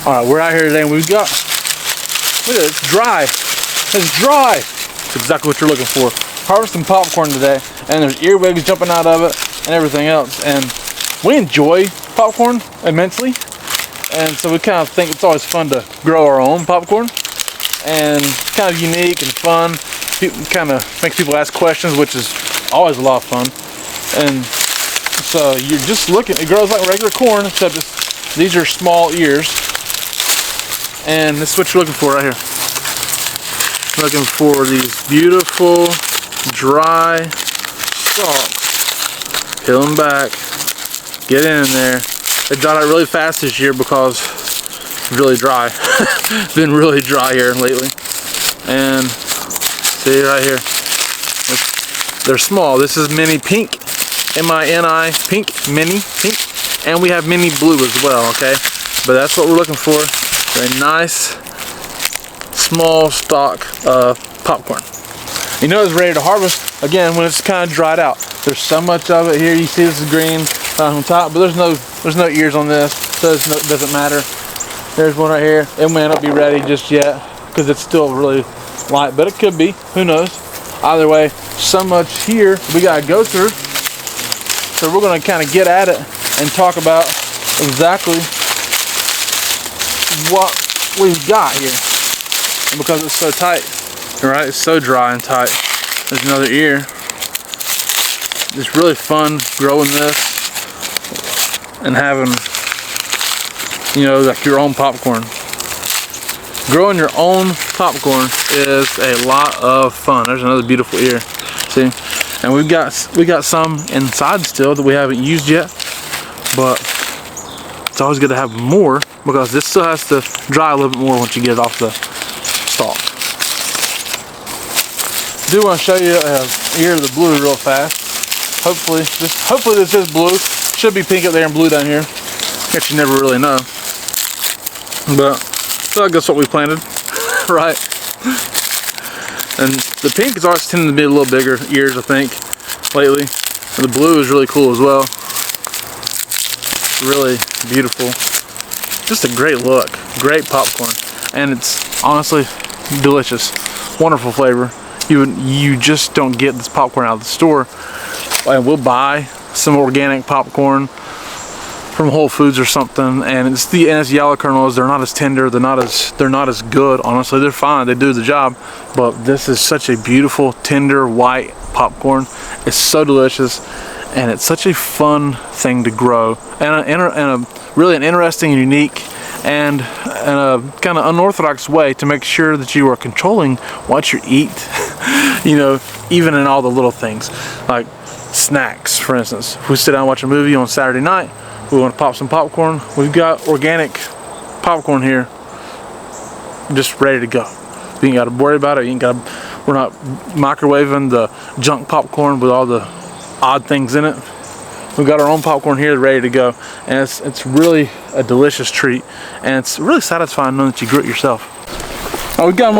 All right, we're out here today and we've got, look at it, it's dry. It's dry. It's exactly what you're looking for. Harvesting popcorn today, and there's earwigs jumping out of it and everything else. And we enjoy popcorn immensely. And so we kind of think it's always fun to grow our own popcorn. And kind of unique and fun. People kind of makes people ask questions, which is always a lot of fun. And so you're just looking, it grows like regular corn, except these are small ears. And this is what you're looking for right here. Looking for these beautiful, dry stalks. Peel them back, get in there. They dried out really fast this year because it's really dry. Been really dry here lately. And see right here, they're small. This is mini pink, M-I-N-I, pink, mini pink. And we have mini blue as well, okay? But that's what we're looking for. A nice small stalk of popcorn. You know it's ready to harvest again when it's kind of dried out. There's so much of it here. You see this is green on top, but there's no ears on this, so it doesn't matter. There's one right here. It may not be ready just yet because it's still really light, but it could be. Who knows? Either way, so much here we gotta go through. So we're gonna kind of get at it and talk about exactly what we've got here. And because it's so tight, right? It's so dry and tight. There's another ear. It's really fun growing this and having, you know, like your own popcorn. Growing your own popcorn is a lot of fun. There's another beautiful ear. See? And we got some inside still that we haven't used yet, but it's always good to have more because this still has to dry a little bit more once you get it off the stalk. I do want to show you an ear of the blue real fast. Hopefully this is blue. Should be pink up there and blue down here. Guess you never really know. But so I guess what we planted, right? And the pink is always tending to be a little bigger ears, I think, lately. And the blue is really cool as well. Really beautiful. Just a great look. Great popcorn. And it's honestly delicious. Wonderful flavor. You just don't get this popcorn out of the store. And we'll buy some organic popcorn from Whole Foods or something, and it's yellow kernels. They're not as tender. They're not as good. Honestly, they're fine. They do the job. But this is such a beautiful, tender, white popcorn. It's so delicious, and it's such a fun thing to grow, and really an interesting and unique and a kind of unorthodox way to make sure that you are controlling what you eat. You know, even in all the little things like snacks. For instance, if we sit down and watch a movie on Saturday night, we want to pop some popcorn. We've got organic popcorn here, just ready to go. You ain't got to worry about it. We're not microwaving the junk popcorn with all the odd things in it. We've got our own popcorn here ready to go, and it's really a delicious treat, and it's really satisfying knowing that you grew it yourself. We've got them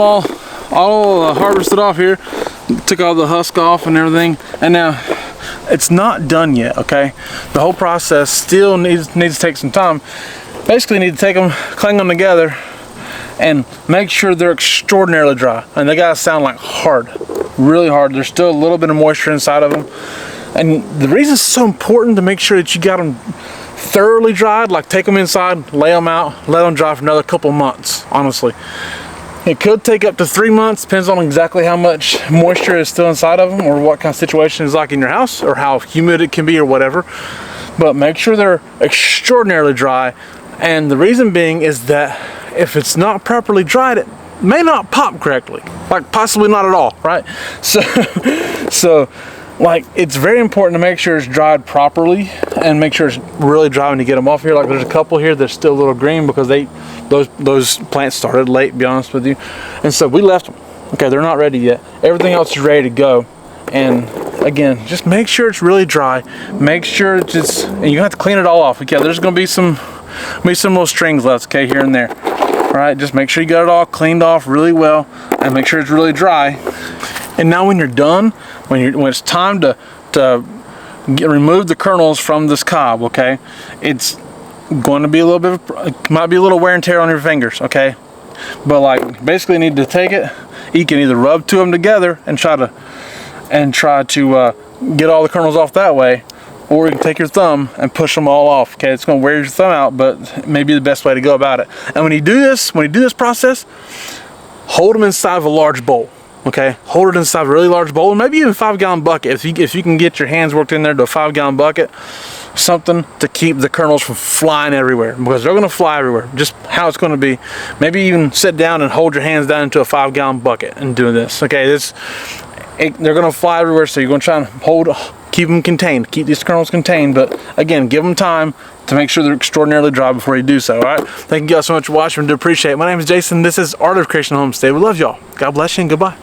all harvested off here. Took all the husk off and everything, and now it's not done yet, okay? The whole process still needs to take some time. Basically, you need to take them, cling them together, and make sure they're extraordinarily dry. And they gotta sound like hard, really hard. There's still a little bit of moisture inside of them. And the reason it's so important to make sure that you got them thoroughly dried, like take them inside, lay them out, let them dry for another couple months, honestly. It could take up to 3 months, depends on exactly how much moisture is still inside of them or what kind of situation is like in your house or how humid it can be or whatever. But make sure they're extraordinarily dry. And the reason being is that if it's not properly dried, it may not pop correctly. Like possibly not at all, right? So like it's very important to make sure it's dried properly and make sure it's really dry when you get them off here. Like there's a couple here that's still a little green because those plants started late, to be honest with you. And so we left them. Okay, they're not ready yet. Everything else is ready to go. And again, just make sure it's really dry. Make sure it's and you have to clean it all off. Okay, there's gonna be some little strings left, okay, here and there. All right, just make sure you got it all cleaned off really well and make sure it's really dry. And now when you're done, when it's time to remove the kernels from this cob, okay, it's going to be a little bit of, might be a little wear and tear on your fingers, okay? But like, basically you need to take it, you can either rub two of them together and try to get all the kernels off that way, or you can take your thumb and push them all off, okay? It's gonna wear your thumb out, but it may be the best way to go about it. And when you do this process, hold them inside of a large bowl, okay? Hold it inside of a really large bowl, maybe even a 5-gallon bucket. If you can get your hands worked in there to a 5-gallon bucket, something to keep the kernels from flying everywhere, because they're gonna fly everywhere. Just how it's gonna be. Maybe even sit down and hold your hands down into a 5-gallon bucket and doing this, okay? They're gonna fly everywhere, so you're gonna try and keep them contained, keep these kernels contained, but again, give them time to make sure they're extraordinarily dry before you do so. All right, thank you guys so much for watching. I do appreciate it. My name is Jason. This is Art of Creation Homestead. We love y'all. God bless you and goodbye.